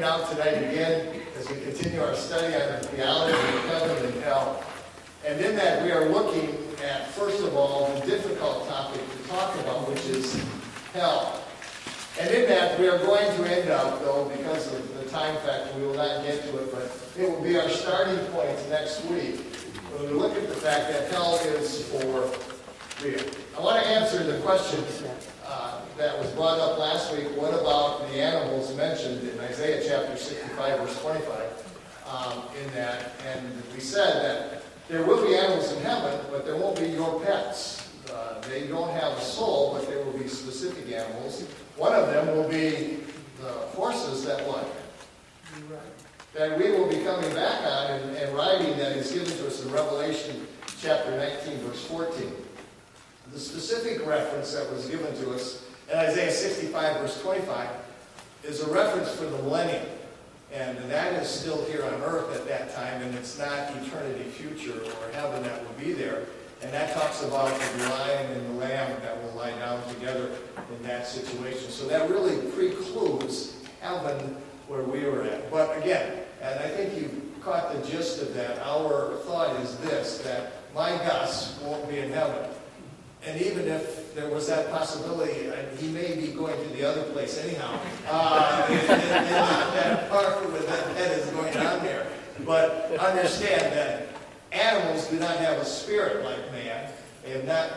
out tonight again as we continue our study on the theology of heaven and hell. And in that we are looking at, first of all, the difficult topic to talk about, which is hell. And in that we are going to end up, though, because of the time factor, we will not get to it, but it will be our starting point next week when we look at the fact that hell is for real. I want to answer the question that was brought up last week. What about the animals mentioned in Isaiah chapter 65, verse 25, in that? And we said that there will be animals in heaven, but there won't be your pets. They don't have a soul, but there will be specific animals. One of them will be the horses that what? That we will be coming back on and riding, that is given to us in Revelation chapter 19, verse 14. The specific reference that was given to us in Isaiah 65, verse 25, is a reference for the millennium. And that is still here on earth at that time, and it's not eternity future or heaven that will be there. And that talks about the lion and the lamb that will lie down together in that situation. So that really precludes heaven where we were at. But again, and I think you caught the gist of that, our thought is this, that my Gus won't be in heaven. And even if there was that possibility, he may be going to the other place anyhow. In that part where that head is going on there. But understand that animals do not have a spirit like man. They have not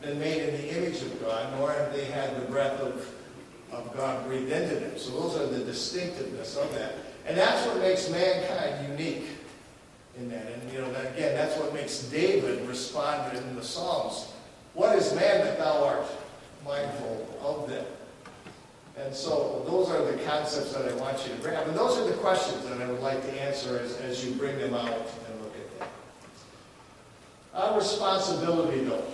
been made in the image of God, nor have they had the breath of God breathed into them. So those are the distinctiveness of that. And that's what makes mankind unique in that. And again, that's what makes David respond in the Psalms. What is man that thou art mindful of them? And so those are the concepts that I want you to grab. And those are the questions that I would like to answer as you bring them out and look at them. Our responsibility, though,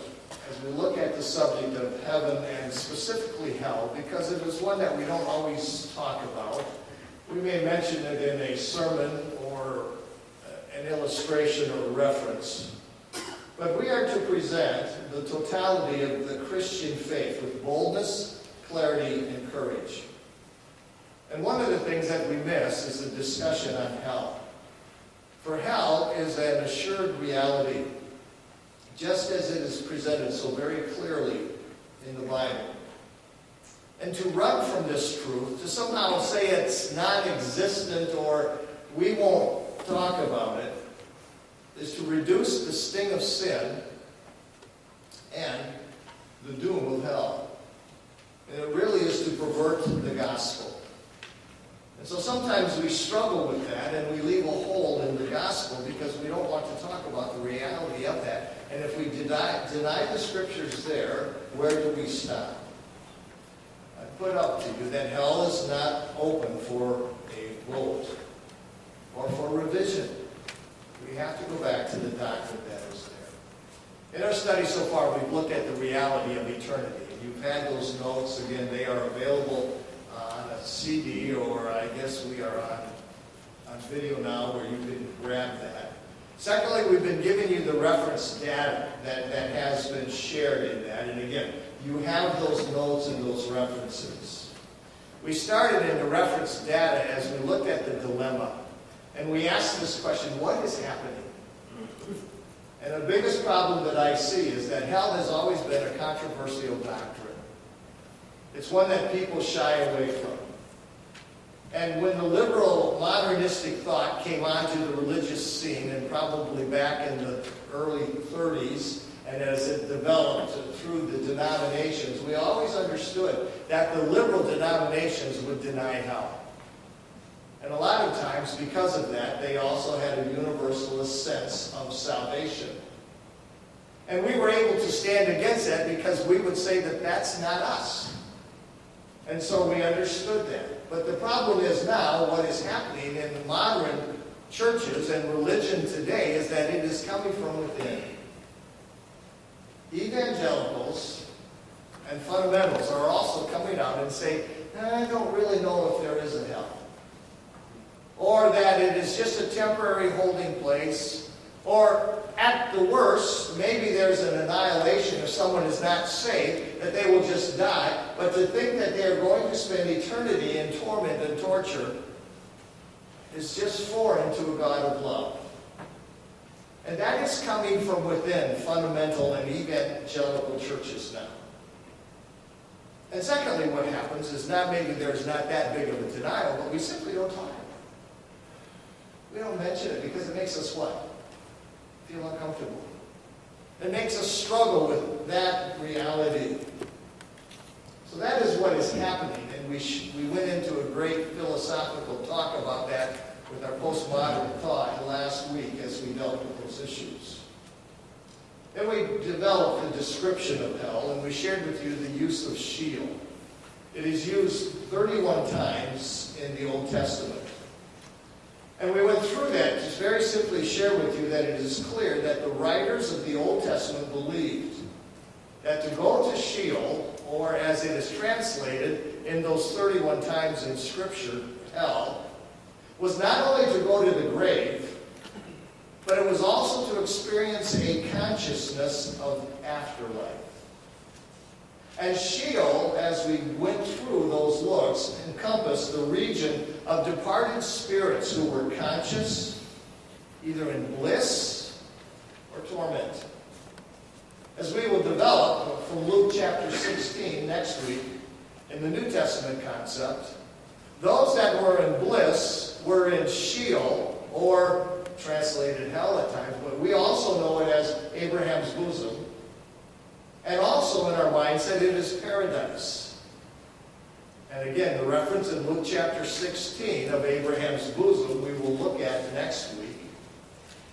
as we look at the subject of heaven and specifically hell, because it is one that we don't always talk about. We may mention it in a sermon or an illustration or a reference. But we are to present the totality of the Christian faith with boldness, clarity, and courage. And one of the things that we miss is a discussion on hell. For hell is an assured reality, just as it is presented so very clearly in the Bible. And to run from this truth, to somehow say it's non-existent or we won't talk about it, is to reduce the sting of sin and the doom of hell. And it really is to pervert the gospel. And so sometimes we struggle with that and we leave a hole in the gospel because we don't want to talk about the reality of that. And if we deny the scriptures there, where do we stop? I put up to you that hell is not open for a vote or for revision. We have to go back to the doctrine that is there. In our study so far, we've looked at the reality of eternity. You've had those notes. Again, they are available on a CD, or I guess we are on video now where you can grab that. Secondly, we've been giving you the reference data that has been shared in that. And again, you have those notes and those references. We started in the reference data as we looked at the dilemma. And we ask this question, what is happening? And the biggest problem that I see is that hell has always been a controversial doctrine. It's one that people shy away from. And when the liberal modernistic thought came onto the religious scene, and probably back in the early 30s, and as it developed through the denominations, we always understood that the liberal denominations would deny hell. And a lot of times, because of that, they also had a universalist sense of salvation. And we were able to stand against that because we would say that that's not us. And so we understood that. But the problem is now, what is happening in modern churches and religion today is that it is coming from within. Evangelicals and fundamentals are also coming out and saying, I don't really know if there is a hell. Or that it is just a temporary holding place, or at the worst, maybe there's an annihilation if someone is not saved, that they will just die. But to think that they are going to spend eternity in torment and torture is just foreign to a God of love. And that is coming from within fundamental and evangelical churches now. And secondly, what happens is not maybe there's not that big of a denial, but we simply don't talk about it. We don't mention it because it makes us what? Feel uncomfortable. It makes us struggle with that reality. So that is what is happening, and we went into a great philosophical talk about that with our postmodern thought last week as we dealt with those issues. Then we developed a description of hell, and we shared with you the use of Sheol. It is used 31 times in the Old Testament. And we went through that, just very simply share with you that it is clear that the writers of the Old Testament believed that to go to Sheol, or as it is translated in those 31 times in Scripture, hell, was not only to go to the grave, but it was also to experience a consciousness of afterlife. And Sheol, as we went through those looks, encompassed the region of departed spirits who were conscious, either in bliss or torment. As we will develop from Luke chapter 16 next week in the New Testament concept, those that were in bliss were in Sheol, or translated hell at times, but we also know it as Abraham's bosom. And also in our mindset, it is paradise. And again, the reference in Luke chapter 16 of Abraham's bosom we will look at next week.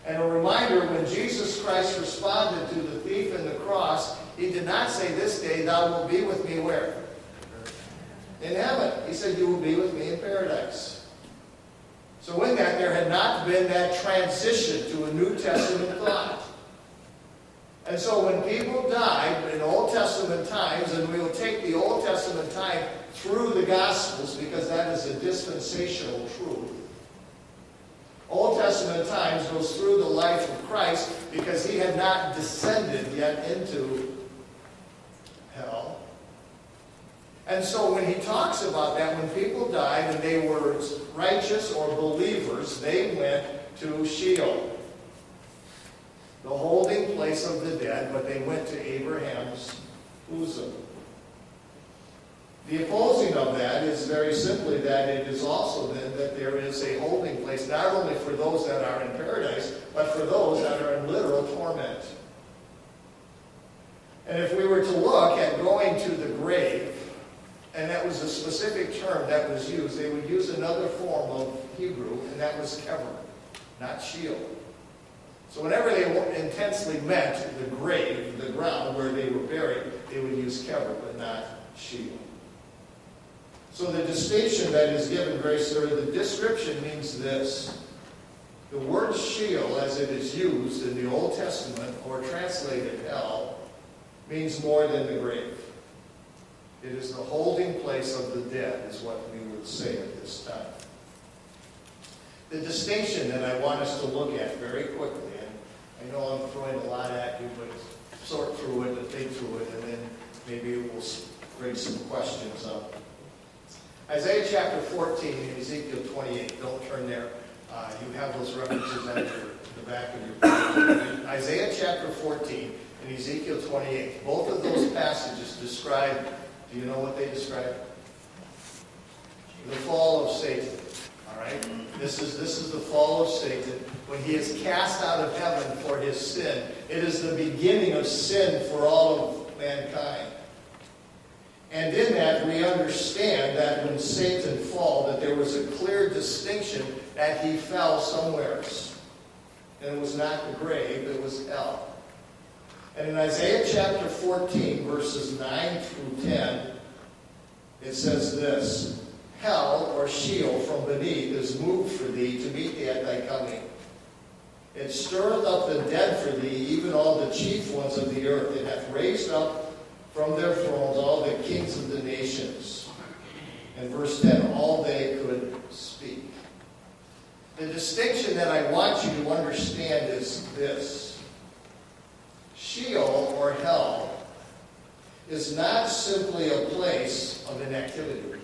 And a reminder, when Jesus Christ responded to the thief in the cross, he did not say, "This day thou wilt be with me" where? In heaven. He said, "You will be with me in paradise." So in that, there had not been that transition to a New Testament thought. And so when people died in Old Testament times, and we will take the Old Testament time through the Gospels because that is a dispensational truth. Old Testament times goes through the life of Christ because he had not descended yet into hell. And so when he talks about that, when people died and they were righteous or believers, they went to Sheol, the holding place of the dead, but they went to Abraham's bosom. The opposing of that is very simply that it is also then that there is a holding place, not only for those that are in paradise, but for those that are in literal torment. And if we were to look at going to the grave, and that was a specific term that was used, they would use another form of Hebrew, and that was kever, not Sheol. So whenever they intensely meant the grave, the ground where they were buried, they would use kever, but not Sheol. So the distinction that is given very clearly, the description means this. The word Sheol, as it is used in the Old Testament, or translated hell, means more than the grave. It is the holding place of the dead, is what we would say at this time. The distinction that I want us to look at very quickly, and I know I'm throwing a lot at you, but sort through it and think through it, and then maybe we'll bring some questions up. Isaiah chapter 14 and Ezekiel 28. Don't turn there. You have those references at the back of your page. Isaiah chapter 14 and Ezekiel 28. Both of those passages describe, do you know what they describe? The fall of Satan. All right? This is the fall of Satan. When he is cast out of heaven for his sin, it is the beginning of sin for all of mankind. And in that, we understand that when Satan fell, that there was a clear distinction that he fell somewhere. And it was not the grave, it was hell. And in Isaiah chapter 14, verses 9 through 10, it says this, "Hell, or Sheol, from beneath is moved for thee to meet thee at thy coming. It stirreth up the dead for thee, even all the chief ones of the earth. It hath raised up from their thrones all the kings of the nations." And verse 10, "all they could speak." The distinction that I want you to understand is this. Sheol, or hell, is not simply a place of inactivity.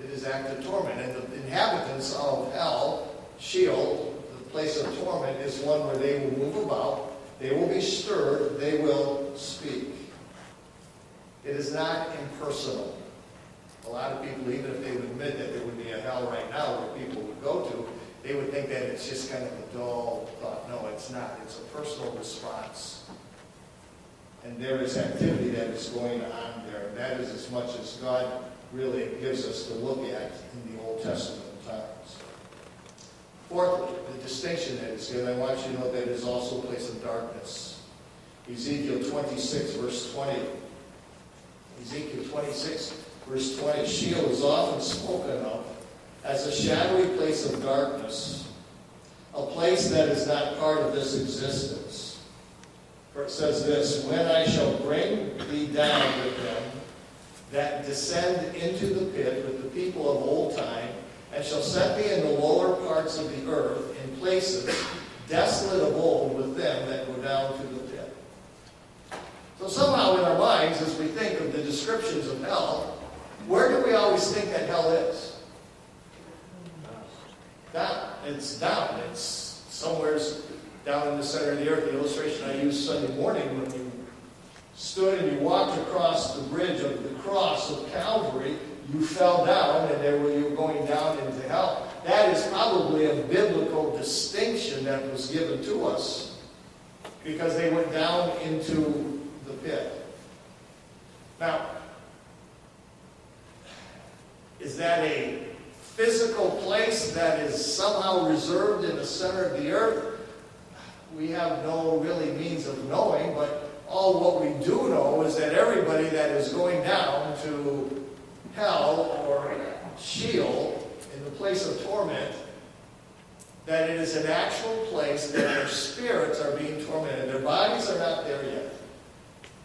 It is active torment. And the inhabitants of hell, Sheol, the place of torment, is one where they will move about, they will be stirred, they will speak. It is not impersonal. A lot of people, even if they would admit that there would be a hell right now where people would go to, they would think that it's just kind of a dull thought. No, it's not. It's a personal response. And there is activity that is going on there. And that is as much as God really gives us to look at in the Old Testament times. Fourthly, the distinction that is given, I want you to know that it is also a place of darkness. Ezekiel 26, verse 20. Ezekiel 26, verse 20. Sheol is often spoken of as a shadowy place of darkness, a place that is not part of this existence. For it says this, when I shall bring thee down with them that descend into the pit with the people of old time, and shall set thee in the lower parts of the earth, in places desolate of old with them that go down to the pit. So somehow in our minds, as we think of the descriptions of hell, where do we always think that hell is? Down. It's down. It's somewhere down in the center of the earth. The illustration I used Sunday morning, when you stood and you walked across the bridge of the cross of Calvary, you fell down, and there you were going down into hell. That is probably a biblical distinction that was given to us, because they went down into the pit. Now, is that a physical place that is somehow reserved in the center of the earth? We have no really means of knowing, but all what we do know is that everybody that is going down to hell or Sheol, in the place of torment, that it is an actual place that their spirits are being tormented. Their bodies are not there yet.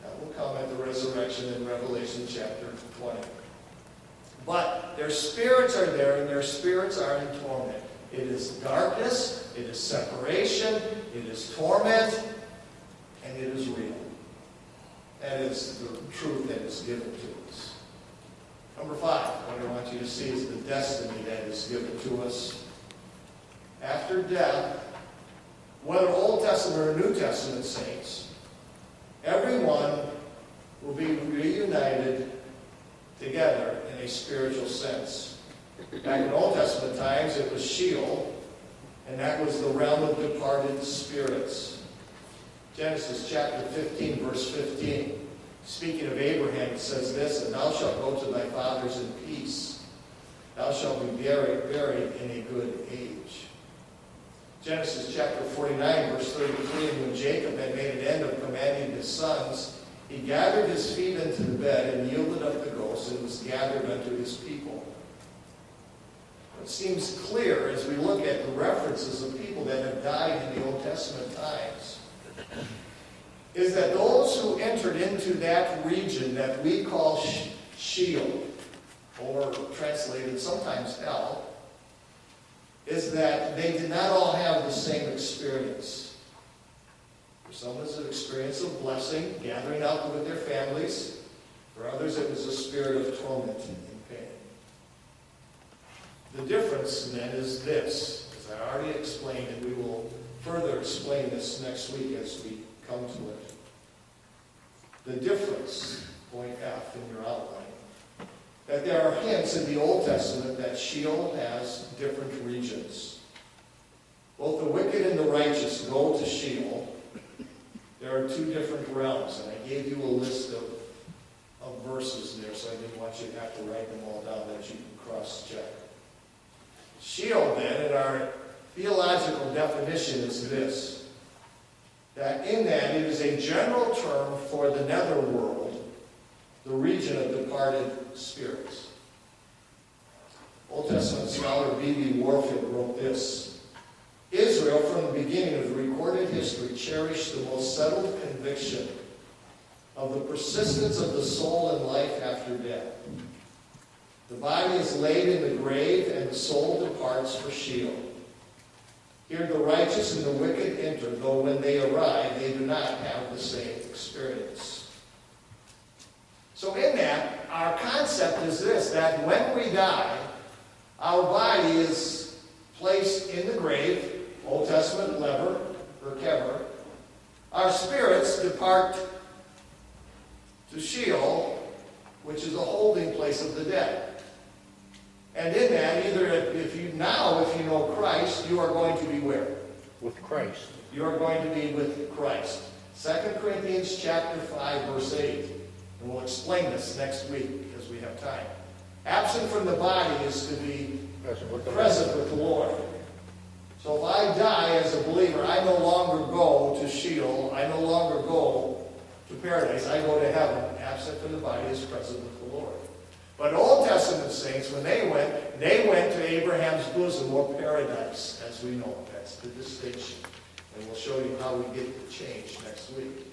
That will come at the resurrection in Revelation chapter 20. But their spirits are there, and their spirits are in torment. It is darkness, it is separation, it is torment, and it is real. That is the truth that is given to us. Number 5, what I want you to see is the destiny that is given to us. After death, whether Old Testament or New Testament saints, everyone will be reunited together in a spiritual sense. Back in Old Testament times, it was Sheol, and that was the realm of departed spirits. Genesis chapter 15, verse 15. Speaking of Abraham, it says this, and thou shalt go to thy fathers in peace. Thou shalt be buried in a good age. Genesis chapter 49, verse 33, and when Jacob had made an end of commanding his sons, he gathered his feet into the bed and yielded up the ghost, and was gathered unto his people. It seems clear as we look at the references of people that have died in the Old Testament times, is that those who entered into that region that we call Sheol, or translated sometimes hell, is that they did not all have the same experience. For some it was an experience of blessing, gathering out with their families. For others it was a spirit of torment and pain. The difference then is this, as I already explained, and we will further explain this next week as we come to it. The difference, point F in your outline, that there are hints in the Old Testament that Sheol has different regions. Both the wicked and the righteous go to Sheol. There are 2 different realms, and I gave you a list of verses there, so I didn't want you to have to write them all down that you can cross-check. Sheol, then, in our theological definition is this, that in that it is a general term for the netherworld, the region of departed spirits. Old Testament scholar B.B. Warfield wrote this, Israel, from the beginning of recorded history, cherished the most settled conviction of the persistence of the soul in life after death. The body is laid in the grave, and the soul departs for Sheol. Here the righteous and the wicked enter, though when they arrive, they do not have the same experience. So in that, our concept is this, that when we die, Our body is placed in the grave, Old Testament lever, or kever. Our spirits depart to Sheol, which is a holding place of the dead. And in that, either if you know Christ, you are going to be where? With Christ. You are going to be with Christ. 2 Corinthians chapter 5, verse 8. And we'll explain this next week because we have time. Absent from the body is to be present with the Lord. So if I die as a believer, I no longer go to Sheol. I no longer go to paradise. I go to heaven. Absent from the body is present with the Lord. But Old Testament saints, when they went to Abraham's bosom or paradise, as we know. That's the distinction. And we'll show you how we get the change next week.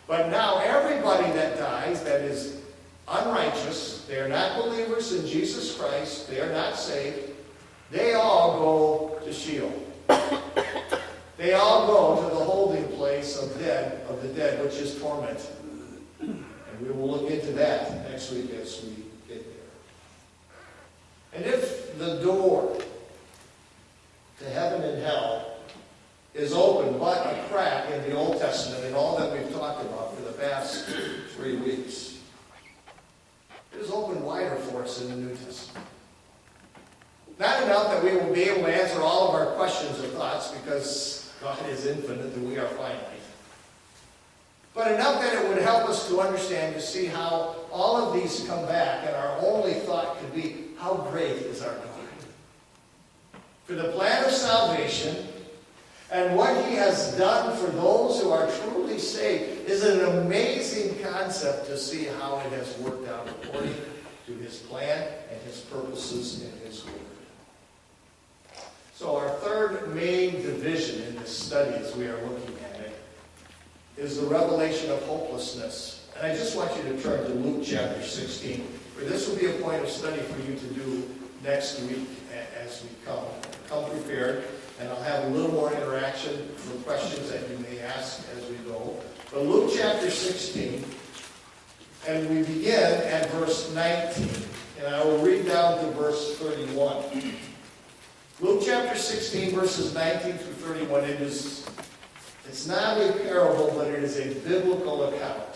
But now everybody that dies that is unrighteous, they are not believers in Jesus Christ, they are not saved, they all go to Sheol. They all go to the holding place of the dead, which is torment. And we will look into that next week as we get there. And if the door to heaven and hell is open but a crack in the Old Testament and all that we've talked about for the past 3 weeks, it is open wider for us in the New Testament. Not enough that we will be able to answer all of our questions or thoughts because God is infinite and we are finite. But enough that it would help us to understand, to see how all of these come back, and our only thought could be, how great is our God? For the plan of salvation and what he has done for those who are truly saved is an amazing concept to see how it has worked out according to his plan and his purposes in his word. So our third main division in this study as we are looking at it is the revelation of hopelessness. And I just want you to turn to Luke chapter 16, for this will be a point of study for you to do next week as we come. Come prepared, and I'll have a little more interaction for questions that you may ask as we go. But Luke chapter 16, and we begin at verse 19, and I will read down to verse 31. Luke chapter 16, verses 19 through 31, it's not a parable, but it is a biblical account.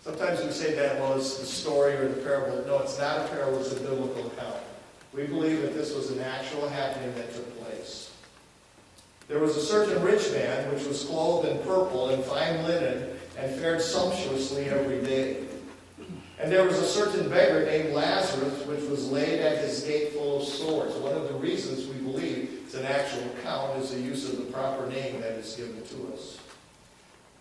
Sometimes we say that, well, it's the story or the parable. No, it's not a parable, it's a biblical account. We believe that this was an actual happening that took place. There was a certain rich man which was clothed in purple and fine linen and fared sumptuously every day. And there was a certain beggar named Lazarus which was laid at his gate full of sores. One of the reasons we believe it's an actual account is the use of the proper name that is given to us.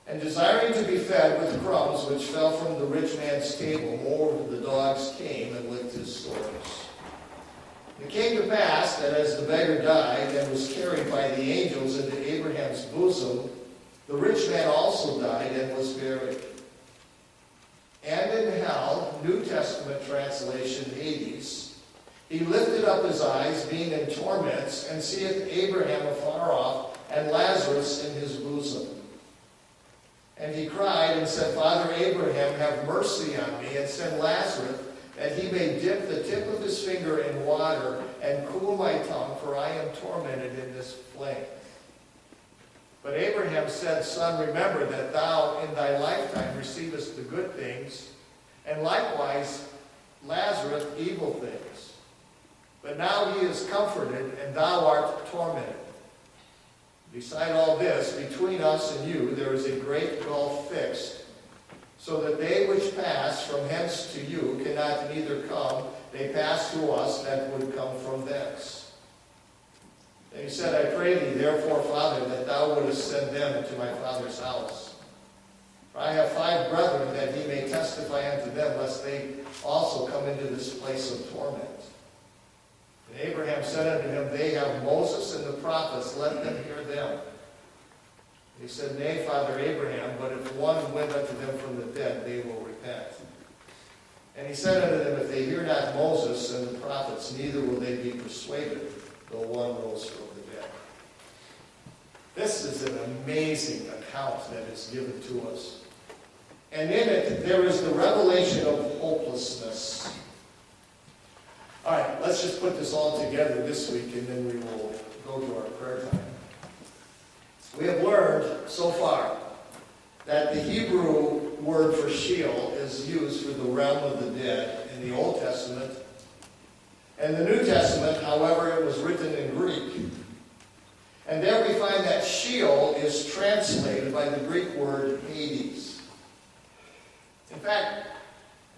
And desiring to be fed with crumbs which fell from the rich man's table, moreover the dogs came and licked his sores. It came to pass that as the beggar died and was carried by the angels into Abraham's bosom, the rich man also died and was buried. And in hell, New Testament translation, Hades, he lifted up his eyes, being in torments, and seeth Abraham afar off, and Lazarus in his bosom. And he cried and said, Father Abraham, have mercy on me, and send Lazarus, that he may dip the tip of his finger in water, and cool my tongue, for I am tormented in this flame. But Abraham said, Son, remember that thou in thy lifetime receivest the good things, and likewise Lazarus evil things. But now he is comforted, and thou art tormented. Beside all this, between us and you there is a great gulf fixed, so that they which pass from hence to you cannot neither come, they pass to us that would come from thence. And he said, I pray thee, therefore, Father, that thou wouldest send them into my father's house. For I have 5 brethren, that he may testify unto them, lest they also come into this place of torment. And Abraham said unto him, They have Moses and the prophets, let them hear them. And he said, Nay, Father Abraham, but if one went unto them from the dead, they will repent. And he said unto them, If they hear not Moses and the prophets, neither will they be persuaded, though one rose from the dead. This is an amazing account that is given to us. And in it, there is the revelation of hopelessness. All right, Let's just put this all together this week, and then we will go to our prayer time. We have learned so far that the Hebrew word for Sheol is used for the realm of the dead in the Old Testament. In the New Testament, however, it was written in Greek. And there we find that Sheol is translated by the Greek word Hades. In fact,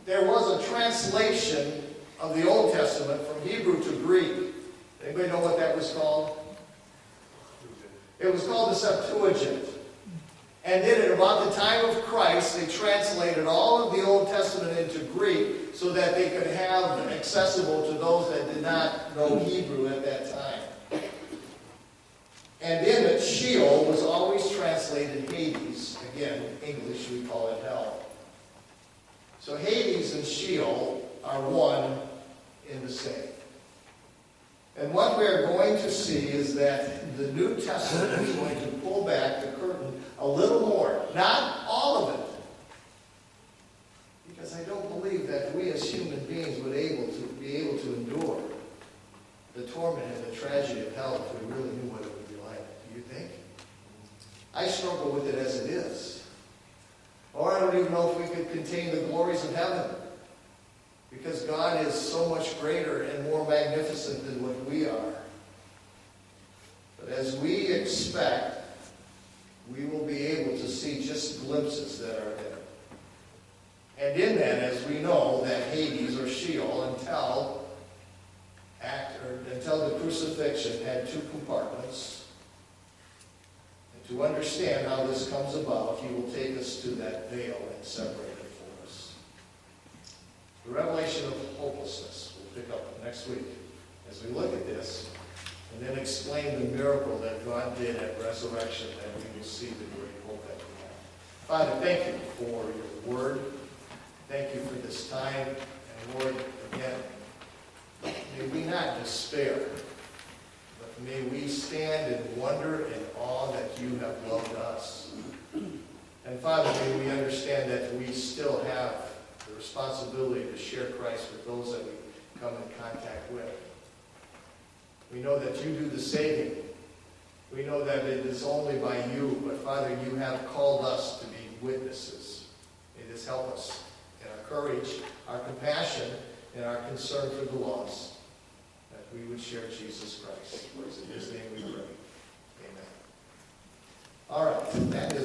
there was a translation of the Old Testament from Hebrew to Greek. Anybody know what that was called? It was called the Septuagint. And then at about the time of Christ, they translated all of the Old Testament into Greek so that they could have it accessible to those that did not know Hebrew at that time. And in it, Sheol was always translated Hades. Again, in English we call it hell. So Hades and Sheol are one in the same. And what we are going to see is that the New Testament is going to pull back the curtain a little more. Not all of it. Because I don't believe that we as human beings would be able to endure the torment and the tragedy of hell if we really knew what it would be like. Do you think? I struggle with it as it is. Or I don't even know if we could contain the glories of heaven. Because God is so much greater and more magnificent than what we are. But as we expect, we will be able to see just glimpses that are there. And in that, as we know, that Hades or Sheol until the crucifixion had two compartments. And to understand how this comes about, he will take us to that veil and separate it for us. The revelation of hopelessness we'll pick up next week as we look at this and then explain the miracle that God did at resurrection, that we will see the great hope that we have. Father, thank you for your word. Thank you for this time. And Lord, again, may we not despair, but may we stand in wonder and awe that you have loved us. And Father, may we understand that we still have the responsibility to share Christ with those that we come in contact with. We know that you do the saving. We know that it is only by you, but Father, you have called us to be witnesses. May this help us in our courage, our compassion, and our concern for the lost, that we would share Jesus Christ. For it's in his name we pray. Amen. All right, that is